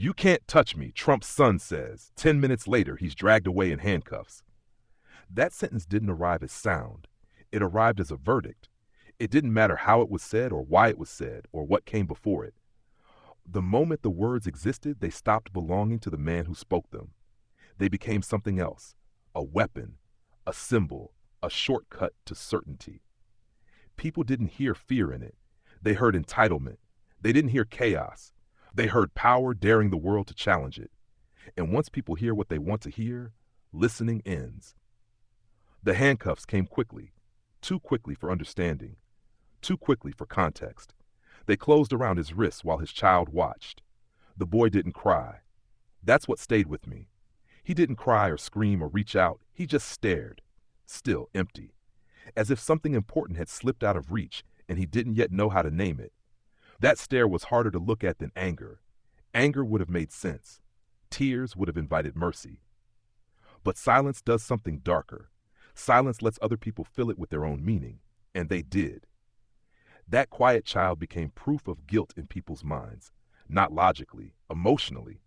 "You can't touch me," Trump's son says. 10 minutes later, he's dragged away in handcuffs. That sentence didn't arrive as sound. It arrived as a verdict. It didn't matter how it was said or why it was said or what came before it. The moment the words existed, they stopped belonging to the man who spoke them. They became something else, a weapon, a symbol, a shortcut to certainty. People didn't hear fear in it. They heard entitlement. They didn't hear chaos. They heard power daring the world to challenge it. And once people hear what they want to hear, listening ends. The handcuffs came quickly, too quickly for understanding, too quickly for context. They closed around his wrists while his child watched. The boy didn't cry. That's what stayed with me. He didn't cry or scream or reach out. He just stared, still empty, as if something important had slipped out of reach and he didn't yet know how to name it. That stare was harder to look at than anger. Anger would have made sense. Tears would have invited mercy. But silence does something darker. Silence lets other people fill it with their own meaning, and they did. That quiet child became proof of guilt in people's minds, not logically, emotionally.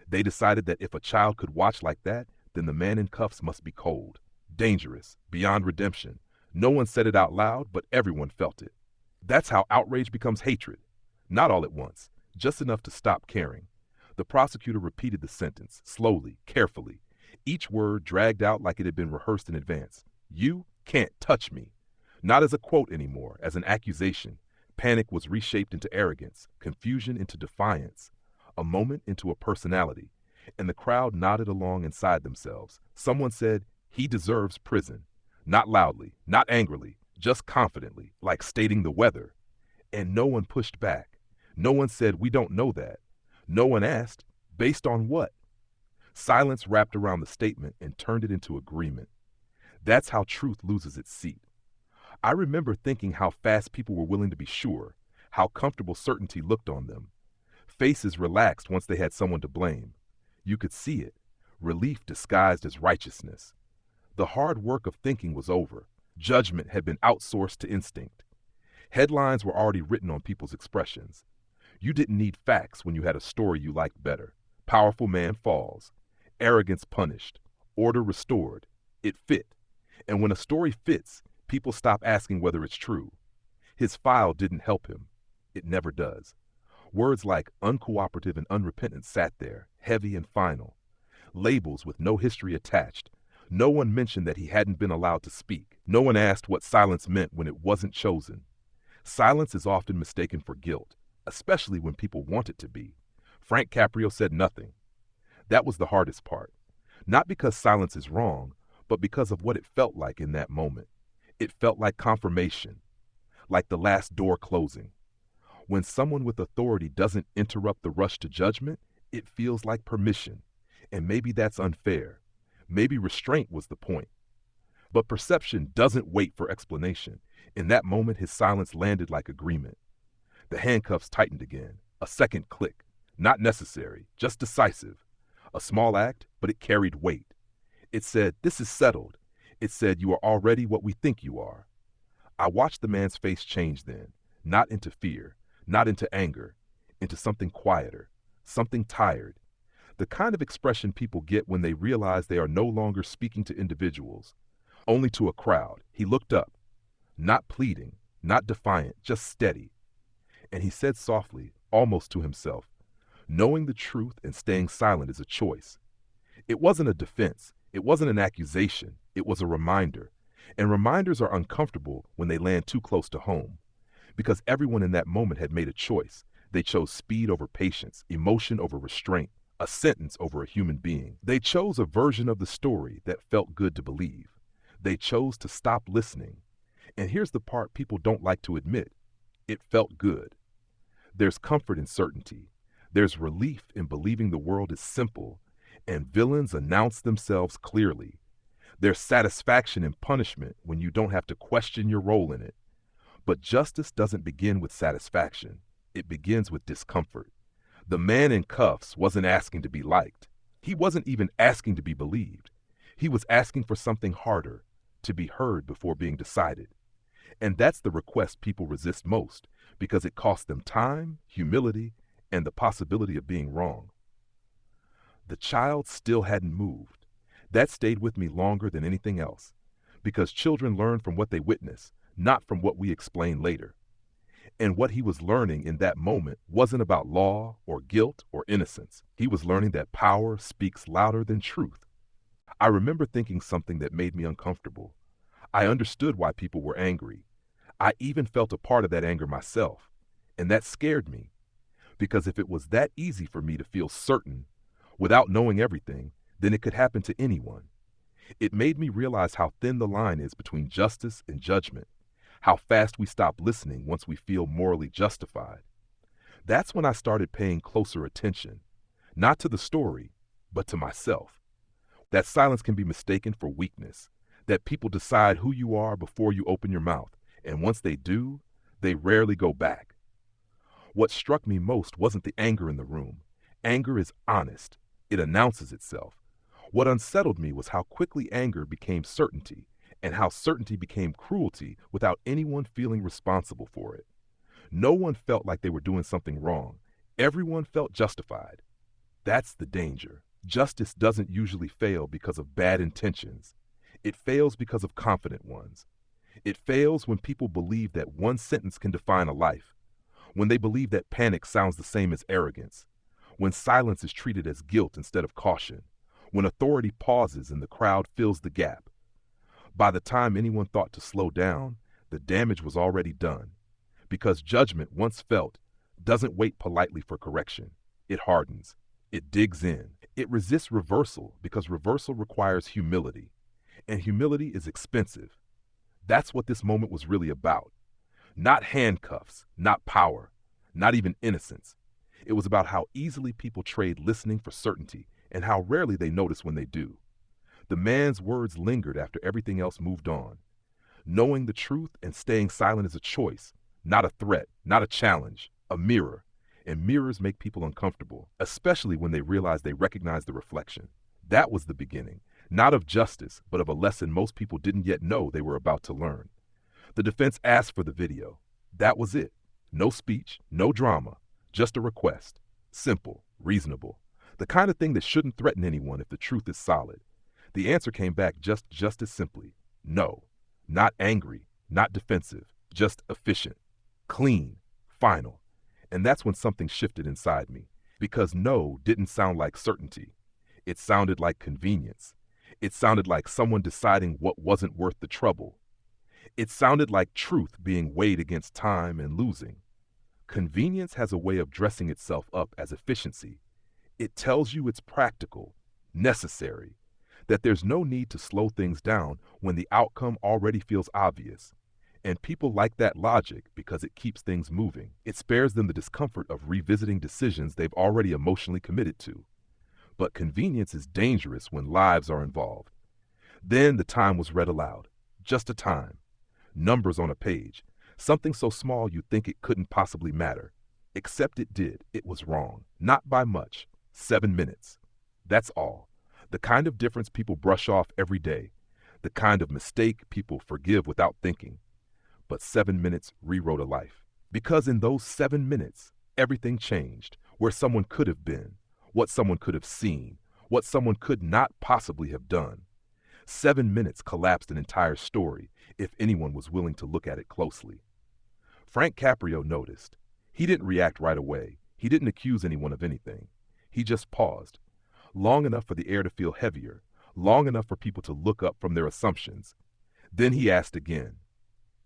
They decided that if a child could watch like that, then the man in cuffs must be cold, dangerous, beyond redemption. No one said it out loud, but everyone felt it. That's how outrage becomes hatred. Not all at once, just enough to stop caring. The prosecutor repeated the sentence, slowly, carefully, each word dragged out like it had been rehearsed in advance. "You can't touch me." Not as a quote anymore, as an accusation. Panic was reshaped into arrogance, confusion into defiance, a moment into a personality, and the crowd nodded along inside themselves. Someone said, "He deserves prison." Not loudly, not angrily, just confidently, like stating the weather. And no one pushed back. No one said, "We don't know that." No one asked, "Based on what?" Silence wrapped around the statement and turned it into agreement. That's how truth loses its seat. I remember thinking how fast people were willing to be sure, how comfortable certainty looked on them. Faces relaxed once they had someone to blame. You could see it, relief disguised as righteousness. The hard work of thinking was over. Judgment had been outsourced to instinct. Headlines were already written on people's expressions. You didn't need facts when you had a story you liked better. Powerful man falls. Arrogance punished. Order restored. It fit. And when a story fits, people stop asking whether it's true. His file didn't help him. It never does. Words like uncooperative and unrepentant sat there, heavy and final. Labels with no history attached. No one mentioned that he hadn't been allowed to speak. No one asked what silence meant when it wasn't chosen. Silence is often mistaken for guilt, especially when people want it to be. Frank Caprio said nothing. That was the hardest part. Not because silence is wrong, but because of what it felt like in that moment. It felt like confirmation, like the last door closing. When someone with authority doesn't interrupt the rush to judgment, it feels like permission. And maybe that's unfair. Maybe restraint was the point. But perception doesn't wait for explanation. In that moment, his silence landed like agreement. The handcuffs tightened again. A second click. Not necessary, just decisive. A small act, but it carried weight. It said, "This is settled." It said, "You are already what we think you are." I watched the man's face change then, not into fear, not into anger, into something quieter, something tired. The kind of expression people get when they realize they are no longer speaking to individuals, only to a crowd. He looked up, not pleading, not defiant, just steady. And he said softly, almost to himself, "Knowing the truth and staying silent is a choice." It wasn't a defense. It wasn't an accusation. It was a reminder. And reminders are uncomfortable when they land too close to home. Because everyone in that moment had made a choice. They chose speed over patience, emotion over restraint, a sentence over a human being. They chose a version of the story that felt good to believe. They chose to stop listening. And here's the part people don't like to admit. It felt good. There's comfort in certainty. There's relief in believing the world is simple and villains announce themselves clearly. There's satisfaction in punishment when you don't have to question your role in it. But justice doesn't begin with satisfaction. It begins with discomfort. The man in cuffs wasn't asking to be liked. He wasn't even asking to be believed. He was asking for something harder, to be heard before being decided. And that's the request people resist most, because it costs them time, humility, and the possibility of being wrong. The child still hadn't moved. That stayed with me longer than anything else, because children learn from what they witness, not from what we explain later. And what he was learning in that moment wasn't about law or guilt or innocence. He was learning that power speaks louder than truth. I remember thinking something that made me uncomfortable. I understood why people were angry. I even felt a part of that anger myself. And that scared me, because if it was that easy for me to feel certain without knowing everything, then it could happen to anyone. It made me realize how thin the line is between justice and judgment, how fast we stop listening once we feel morally justified. That's when I started paying closer attention, not to the story, but to myself. That silence can be mistaken for weakness, that people decide who you are before you open your mouth, and once they do, they rarely go back. What struck me most wasn't the anger in the room. Anger is honest. It announces itself. What unsettled me was how quickly anger became certainty, and how certainty became cruelty without anyone feeling responsible for it. No one felt like they were doing something wrong. Everyone felt justified. That's the danger. Justice doesn't usually fail because of bad intentions. It fails because of confident ones. It fails when people believe that one sentence can define a life, when they believe that panic sounds the same as arrogance, when silence is treated as guilt instead of caution, when authority pauses and the crowd fills the gap. By the time anyone thought to slow down, the damage was already done, because judgment, once felt, doesn't wait politely for correction. It hardens. It digs in. It resists reversal because reversal requires humility, and humility is expensive. That's what this moment was really about. Not handcuffs, not power, not even innocence. It was about how easily people trade listening for certainty and how rarely they notice when they do. The man's words lingered after everything else moved on. Knowing the truth and staying silent is a choice, not a threat, not a challenge, a mirror. And mirrors make people uncomfortable, especially when they realize they recognize the reflection. That was the beginning, not of justice, but of a lesson most people didn't yet know they were about to learn. The defense asked for the video. That was it. No speech, no drama, just a request. Simple, reasonable. The kind of thing that shouldn't threaten anyone if the truth is solid. The answer came back just as simply. No. Not angry, not defensive, just efficient, clean, final. And that's when something shifted inside me, because no didn't sound like certainty. It sounded like convenience. It sounded like someone deciding what wasn't worth the trouble. It sounded like truth being weighed against time and losing. Convenience has a way of dressing itself up as efficiency. It tells you it's practical, necessary, that there's no need to slow things down when the outcome already feels obvious. And people like that logic because it keeps things moving. It spares them the discomfort of revisiting decisions they've already emotionally committed to. But convenience is dangerous when lives are involved. Then the time was read aloud. Just a time. Numbers on a page. Something so small you'd think it couldn't possibly matter. Except it did. It was wrong. Not by much. 7 minutes. That's all. The kind of difference people brush off every day. The kind of mistake people forgive without thinking. But 7 minutes rewrote a life. Because in those 7 minutes, everything changed. Where someone could have been, what someone could have seen, what someone could not possibly have done. 7 minutes collapsed an entire story, if anyone was willing to look at it closely. Frank Caprio noticed. He didn't react right away. He didn't accuse anyone of anything. He just paused, long enough for the air to feel heavier, long enough for people to look up from their assumptions. Then he asked again,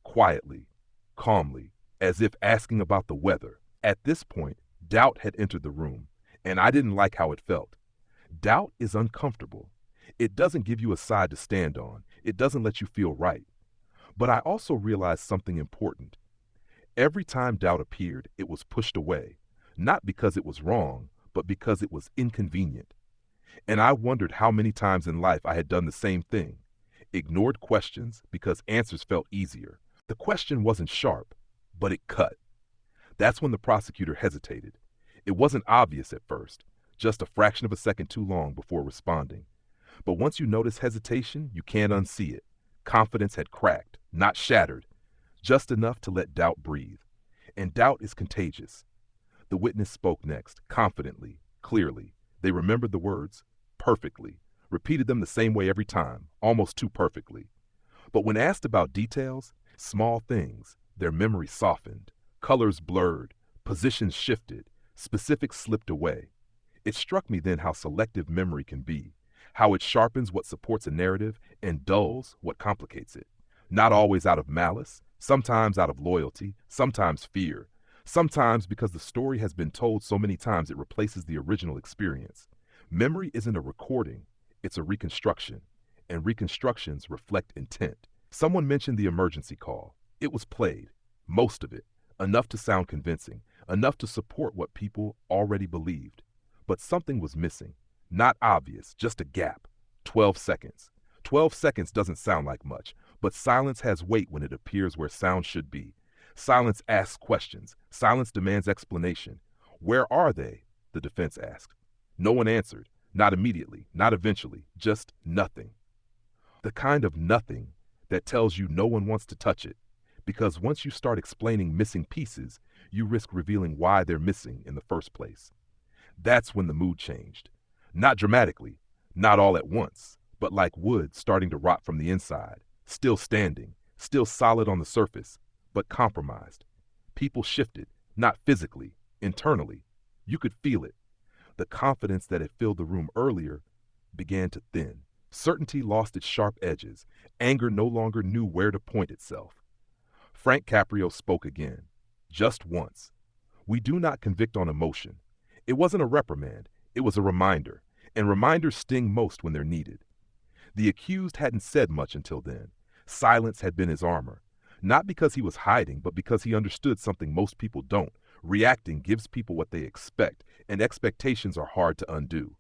quietly, calmly, as if asking about the weather. At this point, doubt had entered the room, and I didn't like how it felt. Doubt is uncomfortable. It doesn't give you a side to stand on. It doesn't let you feel right. But I also realized something important. Every time doubt appeared, it was pushed away, not because it was wrong, but because it was inconvenient. And I wondered how many times in life I had done the same thing. Ignored questions because answers felt easier. The question wasn't sharp, but it cut. That's when the prosecutor hesitated. It wasn't obvious at first, just a fraction of a second too long before responding. But once you notice hesitation, you can't unsee it. Confidence had cracked, not shattered, just enough to let doubt breathe. And doubt is contagious. The witness spoke next, confidently, clearly. They remembered the words perfectly, repeated them the same way every time, almost too perfectly. But when asked about details, small things, their memory softened, colors blurred, positions shifted, specifics slipped away. It struck me then how selective memory can be, how it sharpens what supports a narrative and dulls what complicates it. Not always out of malice, sometimes out of loyalty, sometimes fear, sometimes because the story has been told so many times it replaces the original experience. Memory isn't a recording, it's a reconstruction, and reconstructions reflect intent. Someone mentioned the emergency call. It was played, most of it, enough to sound convincing, enough to support what people already believed. But something was missing. Not obvious, just a gap. 12 seconds. 12 seconds doesn't sound like much, but silence has weight when it appears where sound should be. Silence asks questions. Silence demands explanation. Where are they? The defense asked. No one answered. Not immediately, not eventually, just nothing. The kind of nothing that tells you no one wants to touch it. Because once you start explaining missing pieces, you risk revealing why they're missing in the first place. That's when the mood changed. Not dramatically, not all at once, but like wood starting to rot from the inside, still standing, still solid on the surface, but compromised. People shifted, not physically, internally. You could feel it. The confidence that had filled the room earlier began to thin. Certainty lost its sharp edges. Anger no longer knew where to point itself. Frank Caprio spoke again, just once. We do not convict on emotion. It wasn't a reprimand, it was a reminder, and reminders sting most when they're needed. The accused hadn't said much until then. Silence had been his armor, not because he was hiding, but because he understood something most people don't. Reacting gives people what they expect, and expectations are hard to undo.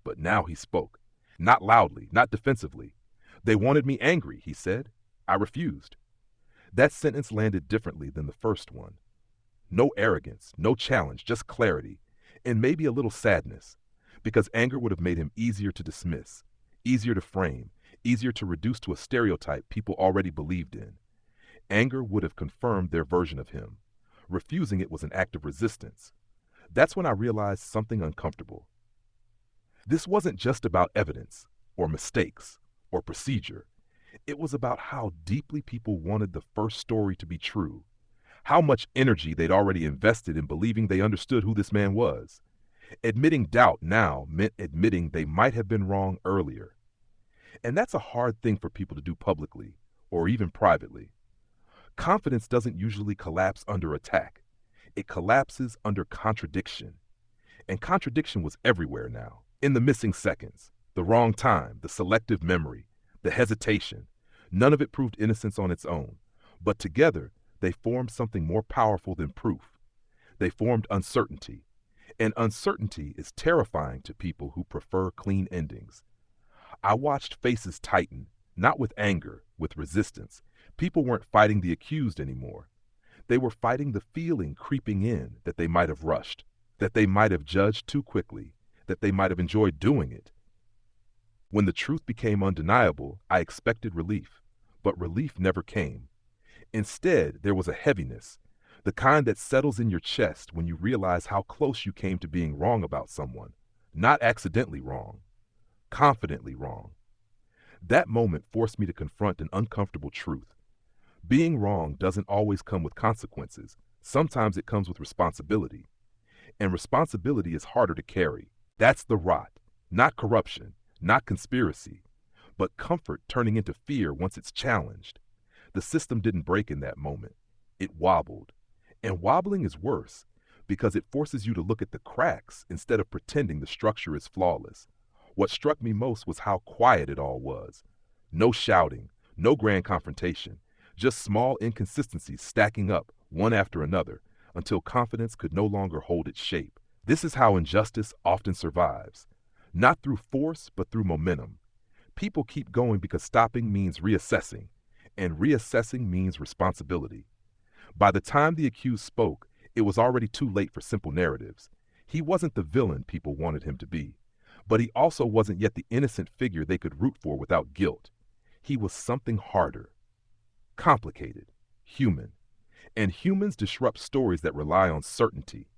But now he spoke, not loudly, not defensively. They wanted me angry, he said. I refused. That sentence landed differently than the first one. No arrogance, no challenge, just clarity. And maybe a little sadness, because anger would have made him easier to dismiss, easier to frame, easier to reduce to a stereotype people already believed in. Anger would have confirmed their version of him. Refusing it was an act of resistance. That's when I realized something uncomfortable. This wasn't just about evidence, or mistakes, or procedure. It was about how deeply people wanted the first story to be true. How much energy they'd already invested in believing they understood who this man was. Admitting doubt now meant admitting they might have been wrong earlier. And that's a hard thing for people to do publicly, or even privately. Confidence doesn't usually collapse under attack. It collapses under contradiction. And contradiction was everywhere now. In the missing seconds, the wrong time, the selective memory, the hesitation. None of it proved innocence on its own. But together, they formed something more powerful than proof. They formed uncertainty. And uncertainty is terrifying to people who prefer clean endings. I watched faces tighten, not with anger, with resistance. People weren't fighting the accused anymore. They were fighting the feeling creeping in that they might have rushed, that they might have judged too quickly, that they might have enjoyed doing it. When the truth became undeniable, I expected relief, but relief never came. Instead, there was a heaviness, the kind that settles in your chest when you realize how close you came to being wrong about someone. Not accidentally wrong, confidently wrong. That moment forced me to confront an uncomfortable truth. Being wrong doesn't always come with consequences. Sometimes it comes with responsibility. And responsibility is harder to carry. That's the rot, not corruption, not conspiracy, but comfort turning into fear once it's challenged. The system didn't break in that moment. It wobbled. And wobbling is worse because it forces you to look at the cracks instead of pretending the structure is flawless. What struck me most was how quiet it all was. No shouting, no grand confrontation, just small inconsistencies stacking up one after another until confidence could no longer hold its shape. This is how injustice often survives. Not through force, but through momentum. People keep going because stopping means reassessing, and reassessing means responsibility. By the time the accused spoke, it was already too late for simple narratives. He wasn't the villain people wanted him to be, but he also wasn't yet the innocent figure they could root for without guilt. He was something harder, complicated, human. And humans disrupt stories that rely on certainty.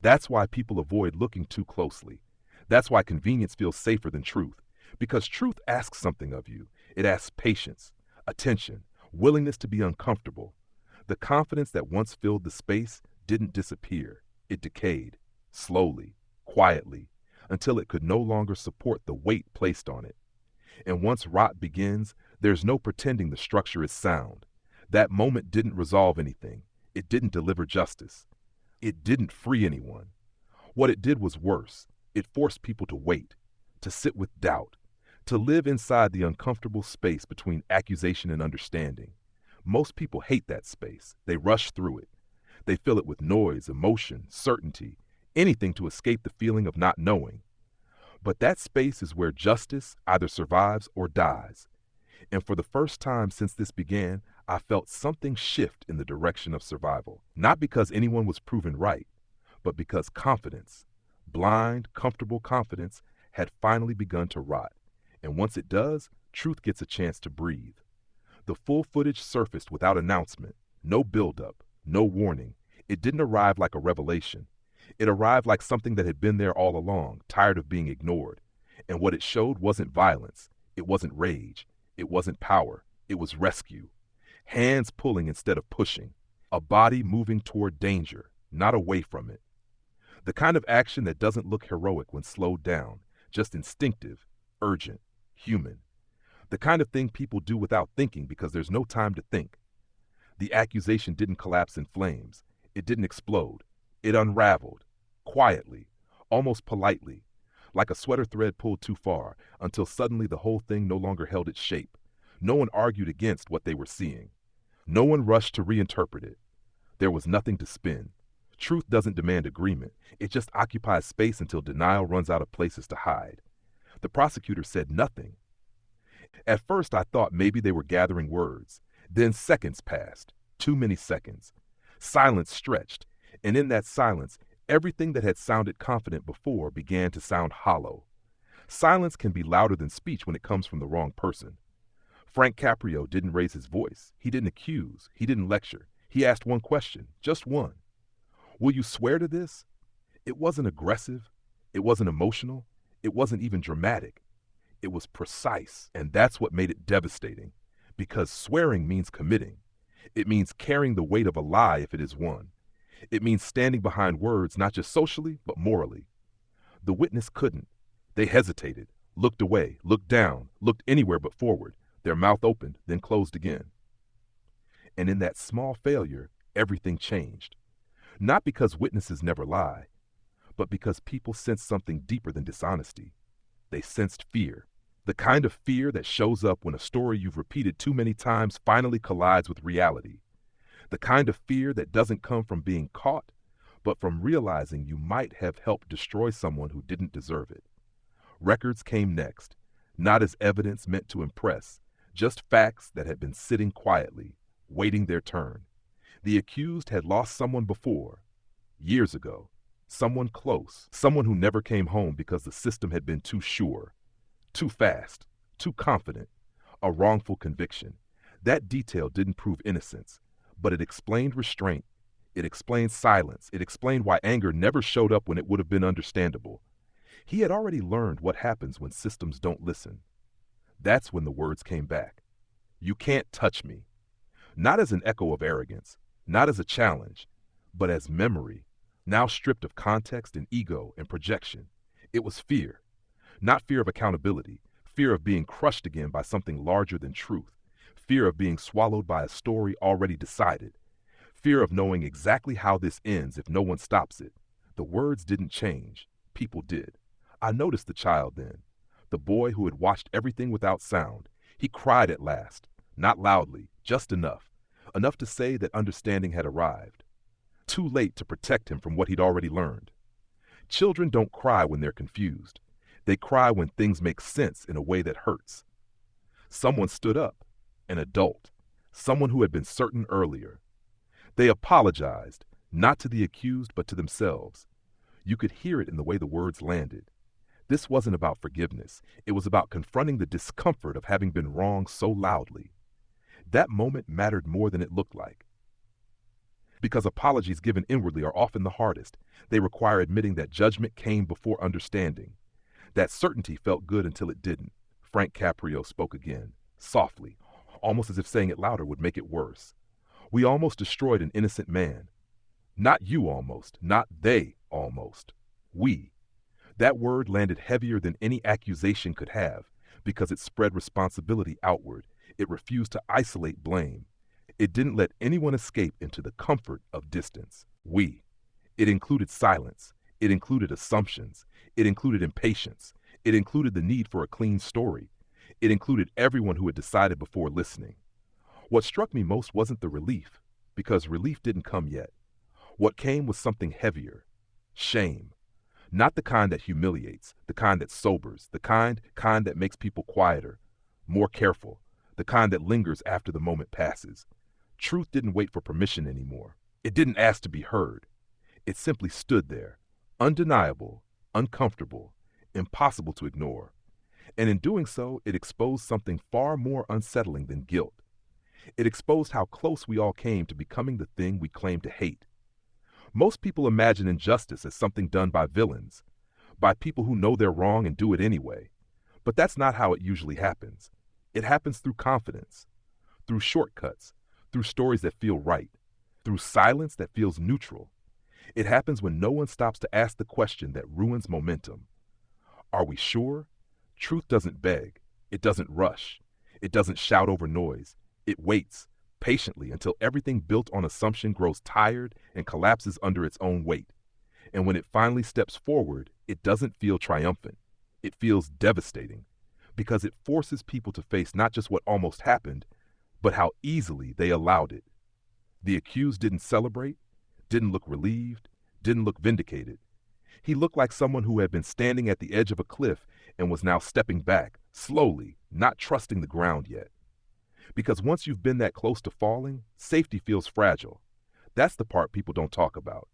That's why people avoid looking too closely. That's why convenience feels safer than truth, because truth asks something of you. It asks patience, attention, willingness to be uncomfortable. The confidence that once filled the space didn't disappear. It decayed, slowly, quietly, until it could no longer support the weight placed on it. And once rot begins, there's no pretending the structure is sound. That moment didn't resolve anything. It didn't deliver justice. It didn't free anyone. What it did was worse. It forced people to wait, to sit with doubt, to live inside the uncomfortable space between accusation and understanding. Most people hate that space. They rush through it. They fill it with noise, emotion, certainty, anything to escape the feeling of not knowing. But that space is where justice either survives or dies. And for the first time since this began, I felt something shift in the direction of survival. Not because anyone was proven right, but because confidence, blind, comfortable confidence, had finally begun to rot. And once it does, truth gets a chance to breathe. The full footage surfaced without announcement, no buildup, no warning. It didn't arrive like a revelation. It arrived like something that had been there all along, tired of being ignored. And what it showed wasn't violence. It wasn't rage. It wasn't power. It was rescue. Hands pulling instead of pushing. A body moving toward danger, not away from it. The kind of action that doesn't look heroic when slowed down, just instinctive, urgent, human. The kind of thing people do without thinking because there's no time to think. The accusation didn't collapse in flames. It didn't explode. It unraveled, quietly, almost politely, like a sweater thread pulled too far, until suddenly the whole thing no longer held its shape. No one argued against what they were seeing. No one rushed to reinterpret it. There was nothing to spin. Truth doesn't demand agreement. It just occupies space until denial runs out of places to hide. The prosecutor said nothing. At first I thought maybe they were gathering words. Then seconds passed. Too many seconds. Silence stretched, and in that silence, everything that had sounded confident before began to sound hollow. Silence can be louder than speech when it comes from the wrong person. Frank Caprio didn't raise his voice. He didn't accuse. He didn't lecture. He asked one question, just one. Will you swear to this? It wasn't aggressive. It wasn't emotional. It wasn't even dramatic. It was precise, and that's what made it devastating. Because swearing means committing. It means carrying the weight of a lie if it is one. It means standing behind words not just socially, but morally. The witness couldn't. They hesitated, looked away, looked down, looked anywhere but forward. Their mouth opened, then closed again. And in that small failure, everything changed. Not because witnesses never lie, but because people sensed something deeper than dishonesty. They sensed fear. The kind of fear that shows up when a story you've repeated too many times finally collides with reality. The kind of fear that doesn't come from being caught, but from realizing you might have helped destroy someone who didn't deserve it. Records came next, not as evidence meant to impress, just facts that had been sitting quietly, waiting their turn. The accused had lost someone before, years ago, someone close, someone who never came home because the system had been too sure, too fast, too confident, a wrongful conviction. That detail didn't prove innocence, but it explained restraint. It explained silence. It explained why anger never showed up when it would have been understandable. He had already learned what happens when systems don't listen. That's when the words came back. You can't touch me. Not as an echo of arrogance, not as a challenge, but as memory, now stripped of context and ego and projection. It was fear. Not fear of accountability, fear of being crushed again by something larger than truth, fear of being swallowed by a story already decided, fear of knowing exactly how this ends if no one stops it. The words didn't change. People did. I noticed the child then, the boy who had watched everything without sound. He cried at last, not loudly, just enough to say that understanding had arrived. Too late to protect him from what he'd already learned. Children don't cry when they're confused. They cry when things make sense in a way that hurts. Someone stood up, an adult, someone who had been certain earlier. They apologized, not to the accused, but to themselves. You could hear it in the way the words landed. This wasn't about forgiveness. It was about confronting the discomfort of having been wrong so loudly. That moment mattered more than it looked like. Because apologies given inwardly are often the hardest. They require admitting that judgment came before understanding. That certainty felt good until it didn't. Frank Caprio spoke again, softly, almost as if saying it louder would make it worse. We almost destroyed an innocent man. Not you almost, not they almost. We. That word landed heavier than any accusation could have because it spread responsibility outward. It refused to isolate blame. It didn't let anyone escape into the comfort of distance. We. It included silence. It included assumptions. It included impatience. It included the need for a clean story. It included everyone who had decided before listening. What struck me most wasn't the relief, because relief didn't come yet. What came was something heavier. Shame. Not the kind that humiliates, the kind that sobers, the kind that makes people quieter, more careful, the kind that lingers after the moment passes. Truth didn't wait for permission anymore. It didn't ask to be heard. It simply stood there, undeniable, uncomfortable, impossible to ignore. And in doing so, it exposed something far more unsettling than guilt. It exposed how close we all came to becoming the thing we claim to hate. Most people imagine injustice as something done by villains, by people who know they're wrong and do it anyway. But that's not how it usually happens. It happens through confidence, through shortcuts, through stories that feel right, through silence that feels neutral. It happens when no one stops to ask the question that ruins momentum. Are we sure? Truth doesn't beg. It doesn't rush. It doesn't shout over noise. It waits patiently until everything built on assumption grows tired and collapses under its own weight. And when it finally steps forward, it doesn't feel triumphant. It feels devastating, because it forces people to face not just what almost happened, but how easily they allowed it. The accused didn't celebrate, didn't look relieved, didn't look vindicated. He looked like someone who had been standing at the edge of a cliff and was now stepping back, slowly, not trusting the ground yet. Because once you've been that close to falling, safety feels fragile. That's the part people don't talk about.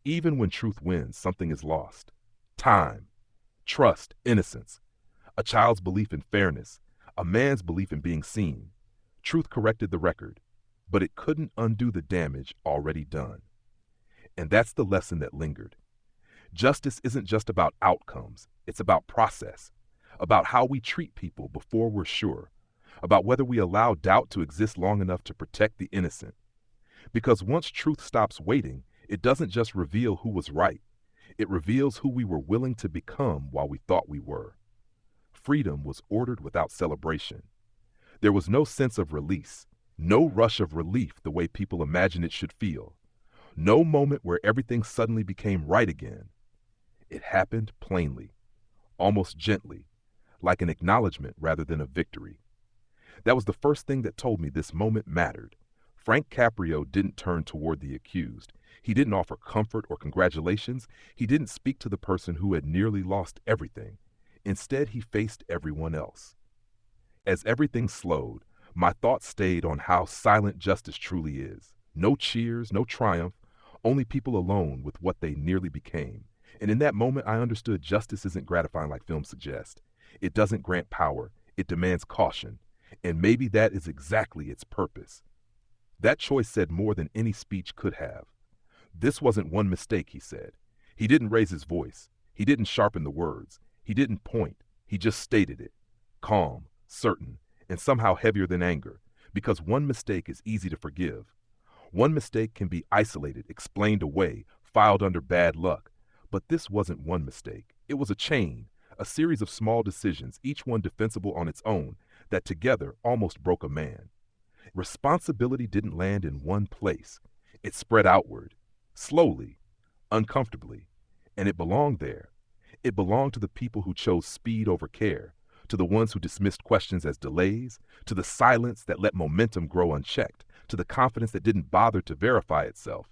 Even when truth wins, something is lost. Time, trust, innocence, a child's belief in fairness, a man's belief in being seen. Truth corrected the record, but it couldn't undo the damage already done. And that's the lesson that lingered. Justice isn't just about outcomes, it's about process, about how we treat people before we're sure, about whether we allow doubt to exist long enough to protect the innocent. Because once truth stops waiting, it doesn't just reveal who was right, it reveals who we were willing to become while we thought we were. Freedom was ordered without celebration. There was no sense of release, no rush of relief the way people imagine it should feel, no moment where everything suddenly became right again. It happened plainly, almost gently, like an acknowledgement rather than a victory. That was the first thing that told me this moment mattered. Frank Caprio didn't turn toward the accused. He didn't offer comfort or congratulations. He didn't speak to the person who had nearly lost everything. Instead, he faced everyone else. As everything slowed, my thoughts stayed on how silent justice truly is. No cheers, no triumph, only people alone with what they nearly became. And in that moment, I understood justice isn't gratifying like films suggest. It doesn't grant power. It demands caution. And maybe that is exactly its purpose. That choice said more than any speech could have. This wasn't one mistake, he said. He didn't raise his voice. He didn't sharpen the words. He didn't point. He just stated it. Calm, certain, and somehow heavier than anger. Because one mistake is easy to forgive. One mistake can be isolated, explained away, filed under bad luck. But this wasn't one mistake. It was a chain, a series of small decisions, each one defensible on its own, that together almost broke a man. Responsibility didn't land in one place. It spread outward, slowly, uncomfortably, and it belonged there. It belonged to the people who chose speed over care, to the ones who dismissed questions as delays, to the silence that let momentum grow unchecked, to the confidence that didn't bother to verify itself.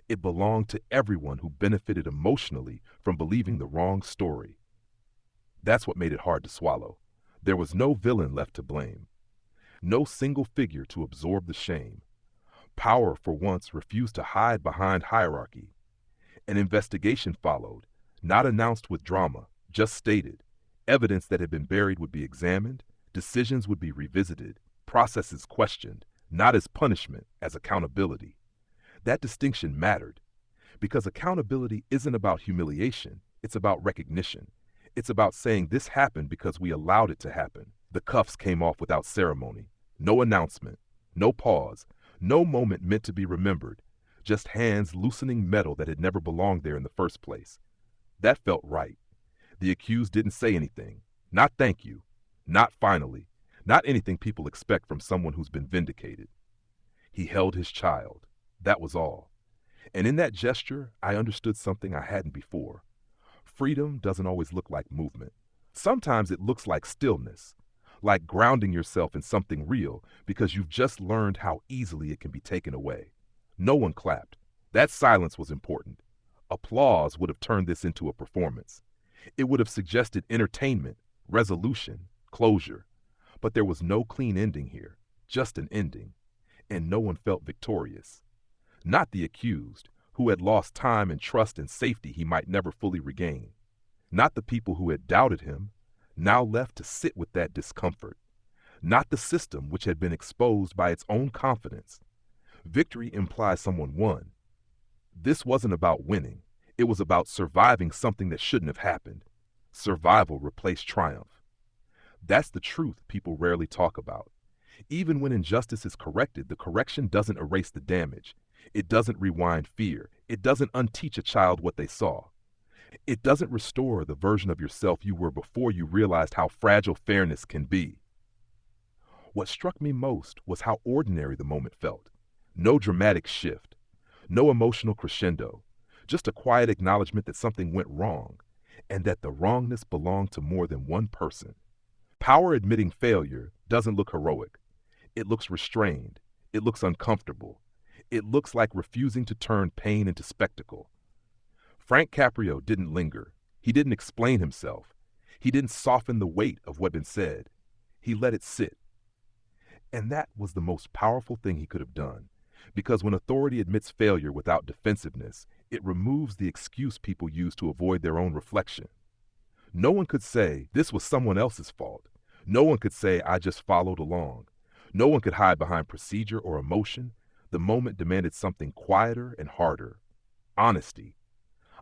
It belonged to everyone who benefited emotionally from believing the wrong story. That's what made it hard to swallow. There was no villain left to blame. No single figure to absorb the shame. Power, for once, refused to hide behind hierarchy. An investigation followed, not announced with drama, just stated. Evidence that had been buried would be examined, decisions would be revisited, processes questioned, not as punishment, as accountability. That distinction mattered, because accountability isn't about humiliation, it's about recognition. It's about saying this happened because we allowed it to happen. The cuffs came off without ceremony. No announcement, no pause, no moment meant to be remembered. Just hands loosening metal that had never belonged there in the first place. That felt right. The accused didn't say anything. Not thank you. Not finally. Not anything people expect from someone who's been vindicated. He held his child. That was all. And in that gesture, I understood something I hadn't before. Freedom doesn't always look like movement. Sometimes it looks like stillness, like grounding yourself in something real because you've just learned how easily it can be taken away. No one clapped. That silence was important. Applause would have turned this into a performance. It would have suggested entertainment, resolution, closure. But there was no clean ending here, just an ending. And no one felt victorious. Not the accused, who had lost time and trust and safety he might never fully regain. Not the people who had doubted him, now left to sit with that discomfort. Not the system which had been exposed by its own confidence. Victory implies someone won. This wasn't about winning. It was about surviving something that shouldn't have happened. Survival replaced triumph. That's the truth people rarely talk about. Even when injustice is corrected, the correction doesn't erase the damage. It doesn't rewind fear. It doesn't unteach a child what they saw. It doesn't restore the version of yourself you were before you realized how fragile fairness can be. What struck me most was how ordinary the moment felt. No dramatic shift. No emotional crescendo. Just a quiet acknowledgement that something went wrong, and that the wrongness belonged to more than one person. Power admitting failure doesn't look heroic. It looks restrained. It looks uncomfortable. It looks like refusing to turn pain into spectacle. Frank Caprio didn't linger. He didn't explain himself. He didn't soften the weight of what had been said. He let it sit. And that was the most powerful thing he could have done, because when authority admits failure without defensiveness, it removes the excuse people use to avoid their own reflection. No one could say, this was someone else's fault. No one could say, I just followed along. No one could hide behind procedure or emotion. The moment demanded something quieter and harder. Honesty.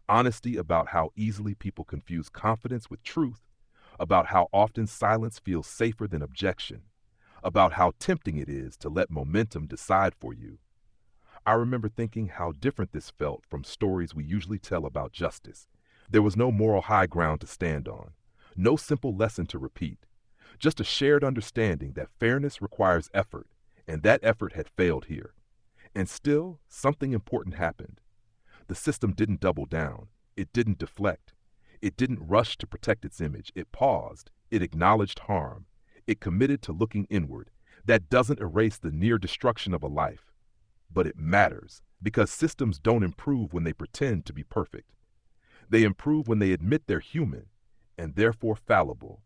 Honesty about how easily people confuse confidence with truth, about how often silence feels safer than objection, about how tempting it is to let momentum decide for you. I remember thinking how different this felt from stories we usually tell about justice. There was no moral high ground to stand on, no simple lesson to repeat, just a shared understanding that fairness requires effort, and that effort had failed here. And still, something important happened. The system didn't double down. It didn't deflect. It didn't rush to protect its image. It paused. It acknowledged harm. It committed to looking inward. That doesn't erase the near destruction of a life. But it matters, because systems don't improve when they pretend to be perfect. They improve when they admit they're human, and therefore fallible.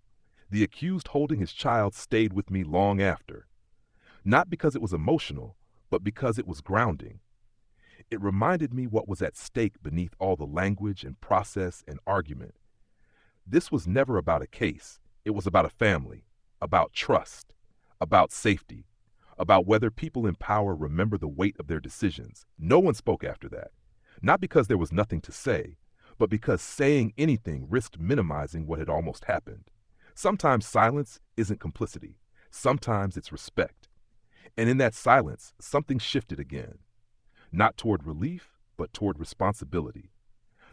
The accused holding his child stayed with me long after. Not because it was emotional, but because it was grounding. It reminded me what was at stake beneath all the language and process and argument. This was never about a case. It was about a family, about trust, about safety, about whether people in power remember the weight of their decisions. No one spoke after that. Not because there was nothing to say, but because saying anything risked minimizing what had almost happened. Sometimes silence isn't complicity. Sometimes it's respect. And in that silence, something shifted again. Not toward relief, but toward responsibility.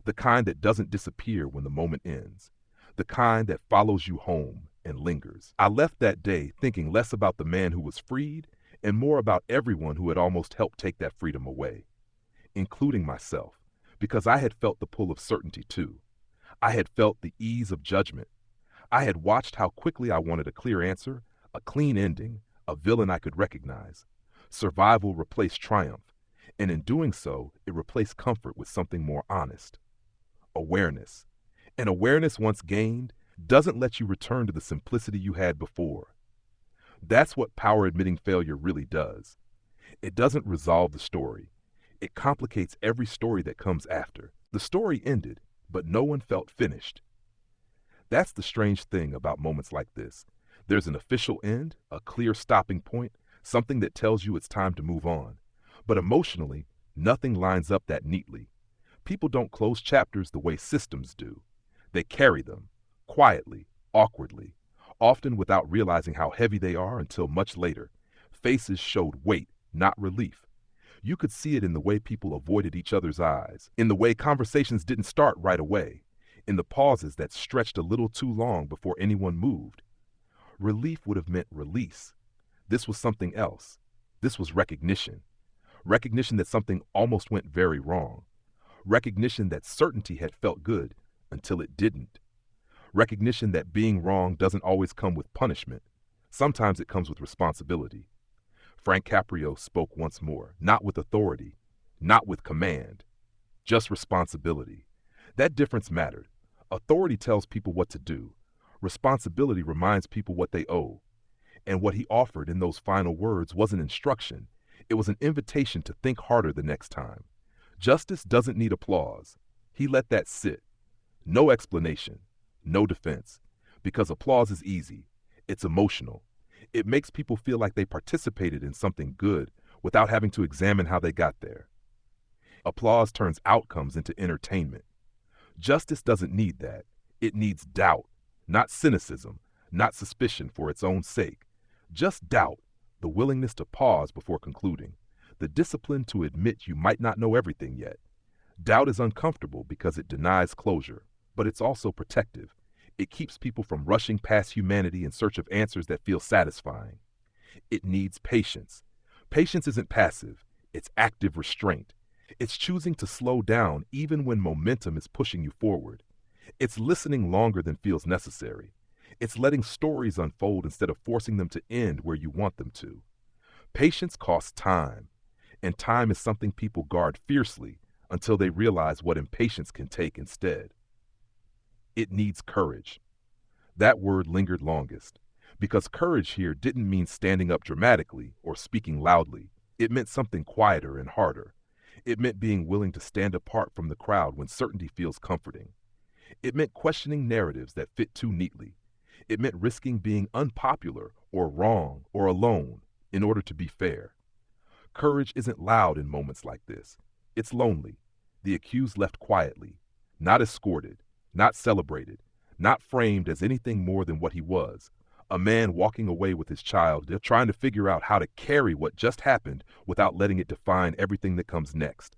The kind that doesn't disappear when the moment ends. The kind that follows you home and lingers. I left that day thinking less about the man who was freed and more about everyone who had almost helped take that freedom away, including myself, because I had felt the pull of certainty too. I had felt the ease of judgment. I had watched how quickly I wanted a clear answer, a clean ending, a villain I could recognize. Survival replaced triumph. And in doing so, it replaced comfort with something more honest. Awareness. And awareness once gained doesn't let you return to the simplicity you had before. That's what power admitting failure really does. It doesn't resolve the story. It complicates every story that comes after. The story ended, but no one felt finished. That's the strange thing about moments like this. There's an official end, a clear stopping point, something that tells you it's time to move on. But emotionally, nothing lines up that neatly. People don't close chapters the way systems do. They carry them, quietly, awkwardly, often without realizing how heavy they are until much later. Faces showed weight, not relief. You could see it in the way people avoided each other's eyes, in the way conversations didn't start right away, in the pauses that stretched a little too long before anyone moved. Relief would have meant release. This was something else. This was recognition. Recognition that something almost went very wrong. Recognition that certainty had felt good until it didn't. Recognition that being wrong doesn't always come with punishment. Sometimes it comes with responsibility. Frank Caprio spoke once more, not with authority, not with command, just responsibility. That difference mattered. Authority tells people what to do. Responsibility reminds people what they owe. And what he offered in those final words wasn't instruction. It was an invitation to think harder the next time. Justice doesn't need applause. He let that sit. No explanation, no defense. Because applause is easy. It's emotional. It makes people feel like they participated in something good without having to examine how they got there. Applause turns outcomes into entertainment. Justice doesn't need that. It needs doubt, not cynicism, not suspicion for its own sake. Just doubt, the willingness to pause before concluding, the discipline to admit you might not know everything yet. Doubt is uncomfortable because it denies closure, but it's also protective. It keeps people from rushing past humanity in search of answers that feel satisfying. It needs patience. Patience isn't passive, it's active restraint. It's choosing to slow down even when momentum is pushing you forward. It's listening longer than feels necessary. It's letting stories unfold instead of forcing them to end where you want them to. Patience costs time, and time is something people guard fiercely until they realize what impatience can take instead. It needs courage. That word lingered longest, because courage here didn't mean standing up dramatically or speaking loudly. It meant something quieter and harder. It meant being willing to stand apart from the crowd when certainty feels comforting. It meant questioning narratives that fit too neatly. It meant risking being unpopular or wrong or alone in order to be fair. Courage isn't loud in moments like this. It's lonely. The accused left quietly, not escorted, not celebrated, not framed as anything more than what he was, a man walking away with his child, trying to figure out how to carry what just happened without letting it define everything that comes next.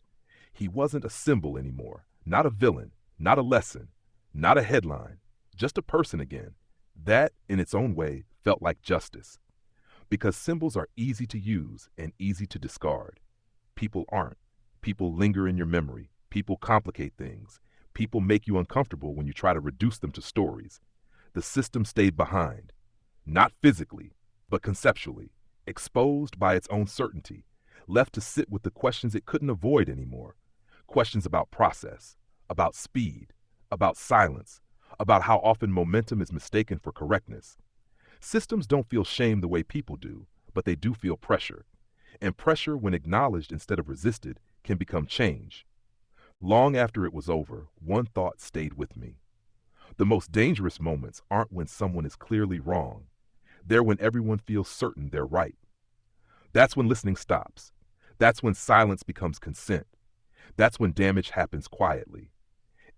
He wasn't a symbol anymore, not a villain, not a lesson, not a headline, just a person again. That, in its own way, felt like justice. Because symbols are easy to use and easy to discard. People aren't. People linger in your memory. People complicate things. People make you uncomfortable when you try to reduce them to stories. The system stayed behind, not physically, but conceptually, exposed by its own certainty, left to sit with the questions it couldn't avoid anymore. Questions about process, about speed, about silence, about how often momentum is mistaken for correctness. Systems don't feel shame the way people do, but they do feel pressure. And pressure, when acknowledged instead of resisted, can become change. Long after it was over, one thought stayed with me. The most dangerous moments aren't when someone is clearly wrong. They're when everyone feels certain they're right. That's when listening stops. That's when silence becomes consent. That's when damage happens quietly.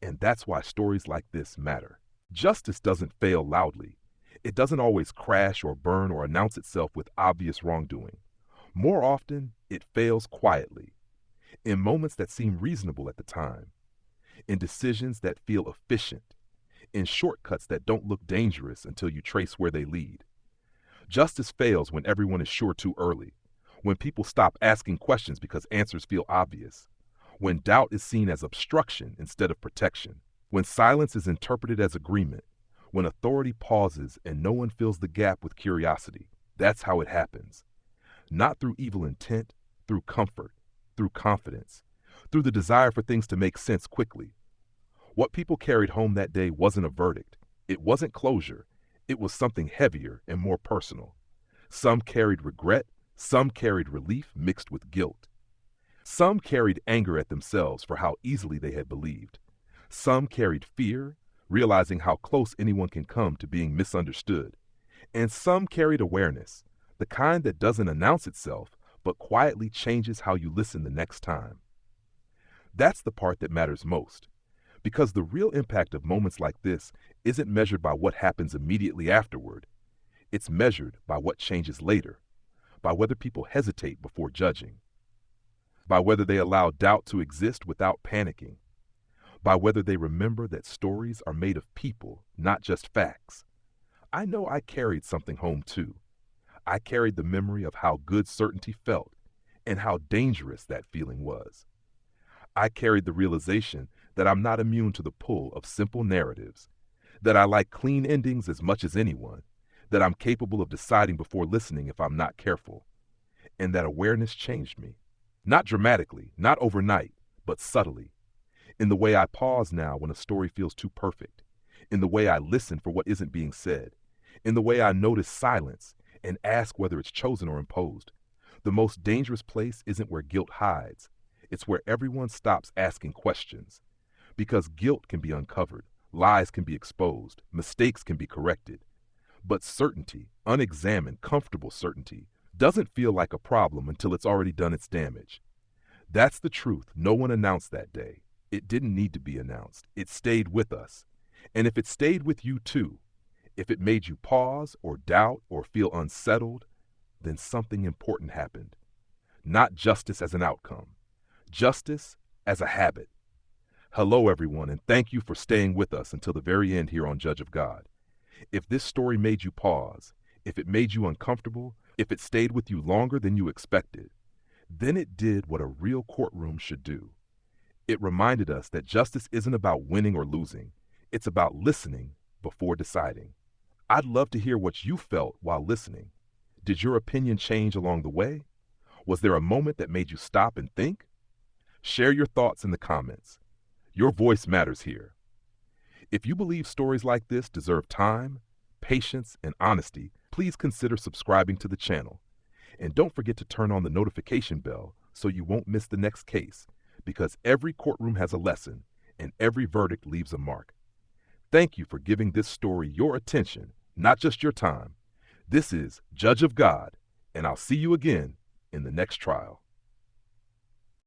And that's why stories like this matter. Justice doesn't fail loudly. It doesn't always crash or burn or announce itself with obvious wrongdoing. More often, it fails quietly, in moments that seem reasonable at the time, in decisions that feel efficient, in shortcuts that don't look dangerous until you trace where they lead. Justice fails when everyone is sure too early, when people stop asking questions because answers feel obvious, when doubt is seen as obstruction instead of protection, when silence is interpreted as agreement, when authority pauses and no one fills the gap with curiosity. That's how it happens. Not through evil intent, through comfort, through confidence, through the desire for things to make sense quickly. What people carried home that day wasn't a verdict. It wasn't closure. It was something heavier and more personal. Some carried regret. Some carried relief mixed with guilt. Some carried anger at themselves for how easily they had believed. Some carried fear, realizing how close anyone can come to being misunderstood. And some carried awareness, the kind that doesn't announce itself, but quietly changes how you listen the next time. That's the part that matters most, Because the real impact of moments like this isn't measured by what happens immediately afterward. It's measured by what changes later, by whether people hesitate before judging, by whether they allow doubt to exist without panicking, by whether they remember that stories are made of people, not just facts. I know I carried something home too. I carried the memory of how good certainty felt and how dangerous that feeling was. I carried the realization that I'm not immune to the pull of simple narratives, that I like clean endings as much as anyone, that I'm capable of deciding before listening if I'm not careful, and that awareness changed me. Not dramatically, not overnight, but subtly. In the way I pause now when a story feels too perfect, in the way I listen for what isn't being said, in the way I notice silence and ask whether it's chosen or imposed. The most dangerous place isn't where guilt hides. It's where everyone stops asking questions. Because guilt can be uncovered, lies can be exposed, mistakes can be corrected. But certainty, unexamined, comfortable certainty, doesn't feel like a problem until it's already done its damage. That's the truth no one announced that day. It didn't need to be announced. It stayed with us. And if it stayed with you too, if it made you pause or doubt or feel unsettled, then something important happened. Not justice as an outcome. Justice as a habit. Hello, everyone, and thank you for staying with us until the very end here on Judge of God. If this story made you pause, if it made you uncomfortable, if it stayed with you longer than you expected, then it did what a real courtroom should do. It reminded us that justice isn't about winning or losing. It's about listening before deciding. I'd love to hear what you felt while listening. Did your opinion change along the way? Was there a moment that made you stop and think? Share your thoughts in the comments. Your voice matters here. If you believe stories like this deserve time, patience, and honesty, please consider subscribing to the channel. And don't forget to turn on the notification bell so you won't miss the next case, because every courtroom has a lesson and every verdict leaves a mark. Thank you for giving this story your attention, not just your time. This is Judge of God, and I'll see you again in the next trial.